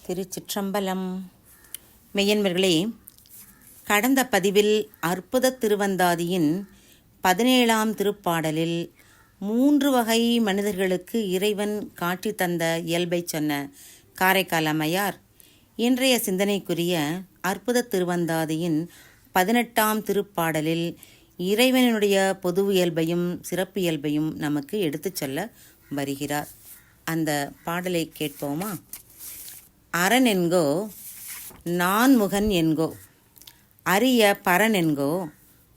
திருச்சிற்றம்பலம். மெய்யன்பர்களே, கடந்த பதிவில் அற்புத திருவந்தாதியின் 17ஆம் திருப்பாடலில் 3 வகை மனிதர்களுக்கு இறைவன் காட்சி தந்த இயல்பை சொன்ன காரைக்கால் அம்மையார் இன்றைய சிந்தனைக்குரிய அற்புத திருவந்தாதியின் 18ஆம் திருப்பாடலில் இறைவனுடைய பொது இயல்பையும் சிறப்பு இயல்பையும் நமக்கு எடுத்துச் சொல்ல வருகிறார். அந்த பாடலை கேட்போமா? அரண் என்கோ, நான்முகன் என்கோ, அரிய பரன் என்கோ,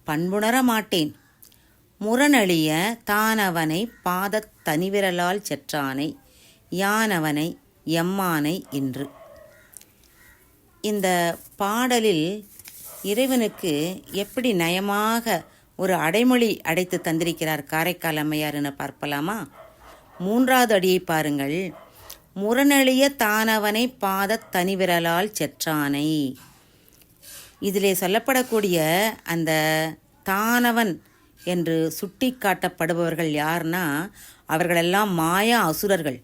பண்புணர மாட்டேன், முரணழிய தானவனை பாதத் தனிவிரலால் செற்றானை, யானவனை எம்மானை இன்று. இந்த பாடலில் இறைவனுக்கு எப்படி நயமாக ஒரு அடைமொழி அடைத்து தந்திருக்கிறார் காரைக்கால் அம்மையார் என பார்க்கலாமா? 3வது அடியை பாருங்கள். முரணழிய தானவனை பாதத் தனிவிரலால் செற்றானை. இதிலே சொல்லப்படக்கூடிய அந்த தானவன் என்று சுட்டி காட்டப்படுபவர்கள் யார்னா, அவர்களெல்லாம் மாயா அசுரர்கள்.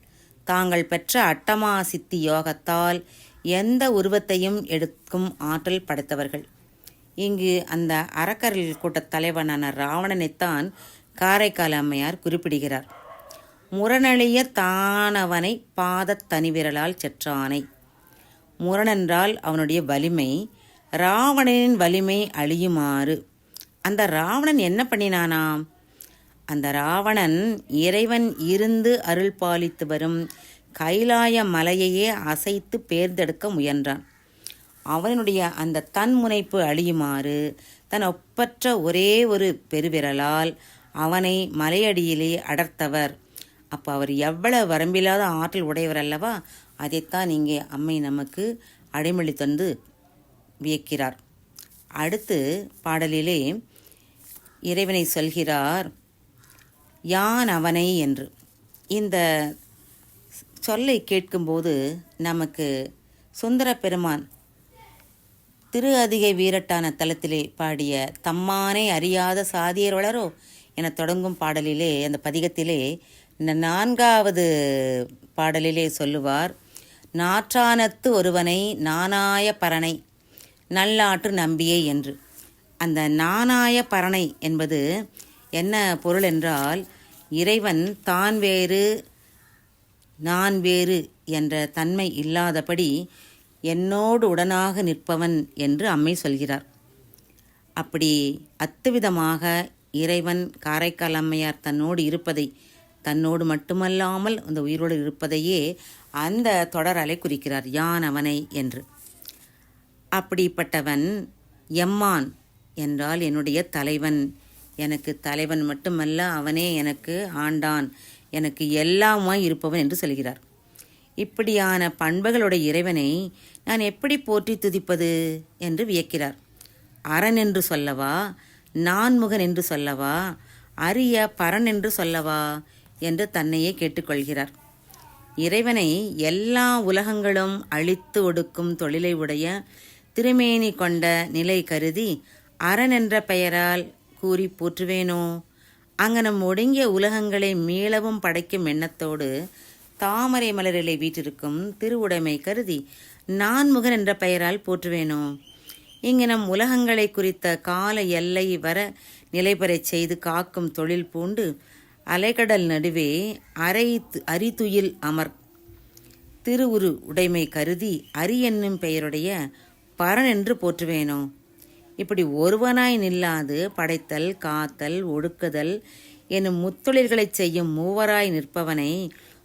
தாங்கள் பெற்ற அட்டமா சித்தி யோகத்தால் எந்த உருவத்தையும் எடுக்கும் ஆற்றல் படைத்தவர்கள். இங்கு அந்த அறக்கர்கள் கூட்டத் தலைவனான ராவணனைத்தான் காரைக்கால் அம்மையார் குறிப்பிடுகிறார். முரணழிய தானவனை பாதத் தனிவிரலால் செற்றானை. முரணென்றால் அவனுடைய வலிமை, ராவணனின் வலிமை அழியுமாறு. அந்த ராவணன் என்ன பண்ணினானாம்? அந்த ராவணன் இறைவன் இருந்து அருள் பாலித்து வரும் கைலாய மலையையே அசைத்து பேர்ந்தெடுக்க முயன்றான். அவனுடைய அந்த தன்முனைப்பு அழியுமாறு தன் ஒப்பற்ற ஒரே ஒரு பெருவிரலால் அவனை மலையடியிலே அடர்த்தவர். அப்போ அவர் எவ்வளவு வரம்பில்லாத ஆற்றல் உடையவர் அல்லவா? அதைத்தான் இங்கே அம்மை நமக்கு அடைமொழி தந்து வியக்கிறார். அடுத்து பாடலிலே இறைவனை சொல்கிறார், யான் அவனை என்று. இந்த சொல்லை கேட்கும்போது நமக்கு சுந்தர பெருமான் திரு அதிகை வீரட்டான தலத்திலே பாடிய தம்மானை அறியாத சாதியர் வளரோ என தொடங்கும் பாடலிலே, அந்த பதிகத்திலே இந்த 4வது பாடலிலே சொல்லுவார், நாற்றானத்து ஒருவனை நானாய பரனை நல்லாற்று நம்பியே என்று. அந்த நானாய பரனை என்பது என்ன பொருள் என்றால், இறைவன் தான் வேறு நான் வேறு என்ற தன்மை இல்லாதபடி என்னோடு உடனாக நிற்பவன் என்று அம்மை சொல்கிறார். அப்படி அத்துவிதமாக இறைவன் காரைக்கால் அம்மையார் தன்னோடு இருப்பதை, தன்னோடு மட்டுமல்லாமல் அந்த உயிரோடு இருப்பதையே அந்த தொடரலை குறிக்கிறார், யான் அவனை என்று. அப்படிப்பட்டவன் எம்மான் என்றால் என்னுடைய தலைவன். எனக்கு தலைவன் மட்டுமல்ல, அவனே எனக்கு ஆண்டான், எனக்கு எல்லாமாய் இருப்பவன் என்று சொல்கிறார். இப்படியான பண்புகளுடைய இறைவனை நான் எப்படி போற்றி துதிப்பது என்று வியக்கிறார். அரண் என்று சொல்லவா, நான்முகன் என்று சொல்லவா, அரிய பரன் என்று சொல்லவா என்று தன்னையே கேட்டுக்கொள்கிறார். இறைவனை எல்லா உலகங்களும் அழித்து ஒடுக்கும் தொழிலை உடைய திருமேனி கொண்ட நிலை கருதி அரண் என்ற பெயரால் கூறி போற்றுவேனோ? அங்கனம் ஒடுங்கிய உலகங்களை மீளவும் படைக்கும் எண்ணத்தோடு தாமரை மலரிலே வீற்றிருக்கும் திருவுடைமை கருதி நான்முகன் என்ற பெயரால் போற்றுவேனோ? இங்கு நம் உலகங்களை குறித்த கால எல்லை வர நிலைபெறச் செய்து காக்கும் தொழில் பூண்டு அலைகடல் நடுவே அரிதுயில் அமர் திருவுரு உடைமை கருதி அரி என்னும் பெயருடைய பரன் என்று போற்றுவேனோ? இப்படி ஒருவனாய் நில்லாது படைத்தல் காத்தல் ஒடுக்குதல் எனும் முத்தொழில்களைச் செய்யும் மூவராய் நிற்பவனை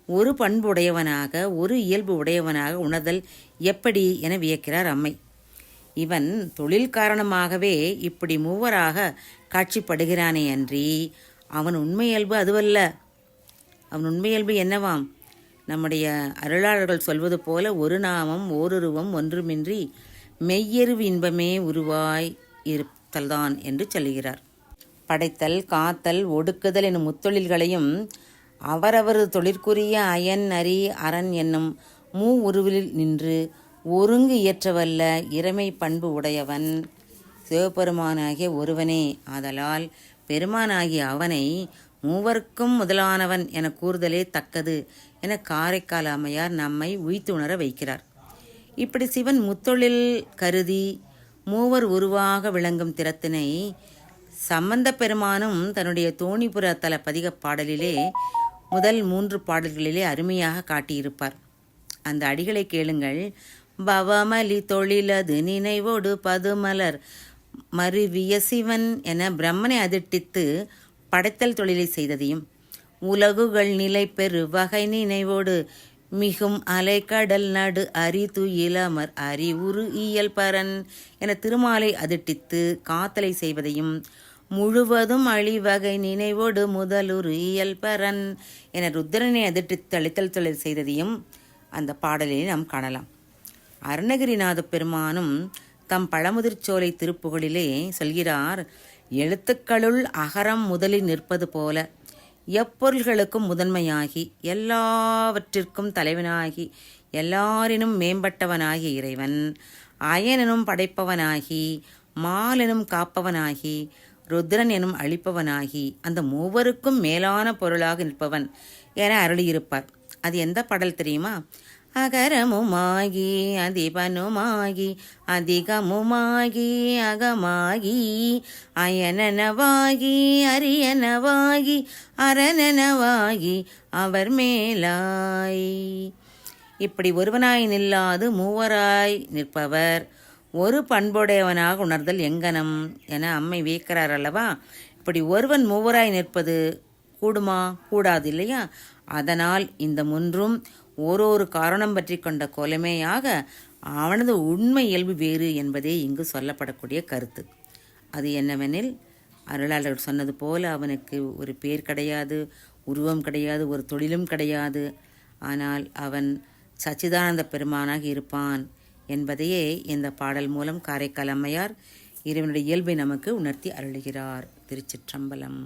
ஒரு பண்பு உடையவனாக, ஒரு இயல்பு உடையவனாக உணர்தல் எப்படி என வியக்கிறார் அம்மை. இவன் தொழில் காரணமாகவே இப்படி மூவராக காட்சிப்படுகிறானே அன்றி அவன் உண்மையியல்பு அதுவல்ல. அவன் உண்மையியல்பு என்னவாம்? நம்முடைய அருளாளர்கள் சொல்வது போல ஒரு நாமம் ஓருருவம் ஒன்றுமின்றி மெய்யறிவு இன்பமே உருவாய் இருத்தல்தான் என்று சொல்கிறார். படைத்தல் காத்தல் ஒடுக்குதல் எனும் முத்தொழில்களையும் அவரவர் தொழிற்குரிய அயன் அரி அரண் என்னும் உருவில் நின்று ஒருங்கு இயற்றவல்ல இறைமை பண்பு உடையவன் சிவபெருமானாகிய ஒருவனே. ஆதலால் பெருமானாகிய அவனை மூவர்க்கும் முதலானவன் என கூறுதலே தக்கது என காரைக்கால் அம்மையார் நம்மை உய்த்துணர வைக்கிறார். இப்படி சிவன் முத்தொழில் கருதி மூவர் உருவாக விளங்கும் திறத்தினை சம்பந்த பெருமானும் தன்னுடைய தோணிபுர தல பதிக பாடலிலே முதல் 3 பாடல்களிலே அருமையாக காட்டியிருப்பார். அந்த அடிகளை கேளுங்கள். பவமலி தொழிலது நினைவோடு பதுமலர் மருவிய சிவன் என பிரம்மனை அதிர்ட்டித்து படைத்தல் தொழிலை செய்ததையும், உலகுகள் நிலை பெறு வகை நினைவோடு மிகும் அலைக்கடல் நடு அரிதுயிலமர் அறிவுரு இயல் பரன் என திருமாலை அதிர்ட்டித்து காத்தலை செய்வதையும், முழுவதும் அழிவகை நினைவோடு முதலுரு இயல் பரன் என ருத்ரனை அதிர்ட்டித்து அழித்தல் தொழில் செய்ததையும் அந்த பாடலில் நாம் காணலாம். அருணகிரிநாத பெருமானும் தம் பழமுதிர்ச்சோலை திருப்புகழிலே சொல்கிறார், எழுத்துக்களுள் அகரம் முதலில் நிற்பது போல எப்பொருள்களுக்கும் முதன்மையாகி எல்லாவற்றிற்கும் தலைவனாகி எல்லாரினும் மேம்பட்டவனாகிய இறைவன் அயனெனும் படைப்பவனாகி மாலெனும் காப்பவனாகி ருத்ரன் எனும் அழிப்பவனாகி அந்த மூவருக்கும் மேலான பொருளாக நிற்பவன் என அருளியிருப்பார். அது எந்த பாடல் தெரியுமா? அகரமுமாகி அதிபனுமாகி அதிகமுமாகி அகமாகி அயனனவாகி அரியனவாகி அரணனவாகி அவர் மேலாய். இப்படி ஒருவனாய் நில்லாது மூவராய் நிற்பவர் ஒரு பண்புடையவனாக உணர்தல் எங்கனம் என அம்மை வியக்கிறார் அல்லவா. இப்படி ஒருவன் மூவராய் நிற்பது கூடுமா? கூடாது இல்லையா? அதனால் இந்த மூன்றும் ஓரொரு காரணம் பற்றி கொண்ட கோலமேயாக அவனது உண்மை இயல்பு வேறு என்பதே இங்கு சொல்லப்படக்கூடிய கருத்து. அது என்னவெனில், அருளாளர் சொன்னது போல அவனுக்கு ஒரு பேர் கிடையாது, உருவம் கிடையாது, ஒரு தொழிலும் கிடையாது. ஆனால் அவன் சச்சிதானந்த பெருமானாக இருப்பான் என்பதையே இந்த பாடல் மூலம் காரைக்கால் அம்மையார் இறைவனுடைய இயல்பை நமக்கு உணர்த்தி அருளுகிறார். திருச்சிற்றம்பலம்.